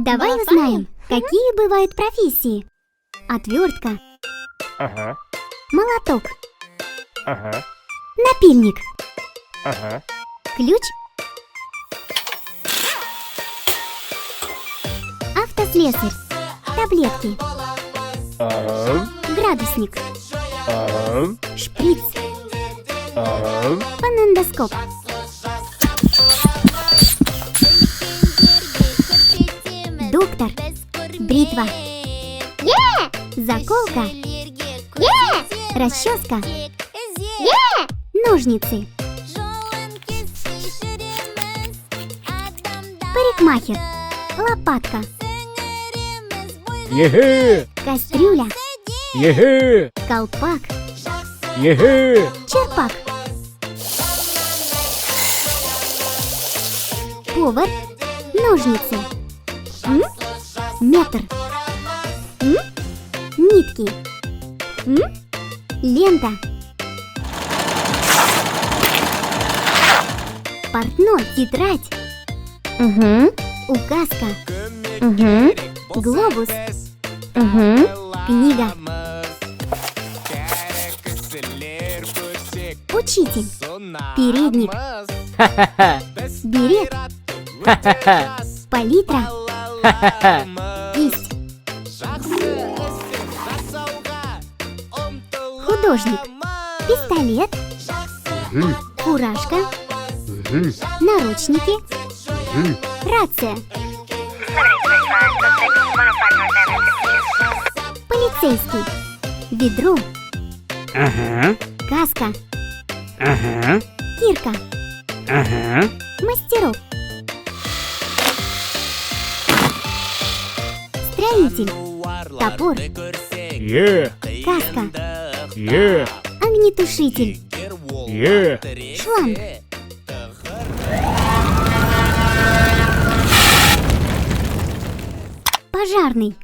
Давай узнаем, какие бывают профессии. Отвертка, Ага, молоток, ага, напильник, ага. ключ, автослесарь, таблетки, Ага, градусник, ага, шприц, ага. фонендоскоп. Доктор, бритва, заколка, расческа, ножницы, парикмахер, лопатка, Еге, кастрюля, еге, колпак, еге. черпак. Повар, ножницы, метр, нитки, лента, портной, тетрадь, указка, глобус, книга, учитель, передник, берет, палитра, кисть, художник, пистолет, фуражка, наручники, рация, полицейский, ведро, Ага, каска, ага, кирка, ага. мастерок, строитель, топор, Е, каска, е, огнетушитель, е. шланг, пожарный,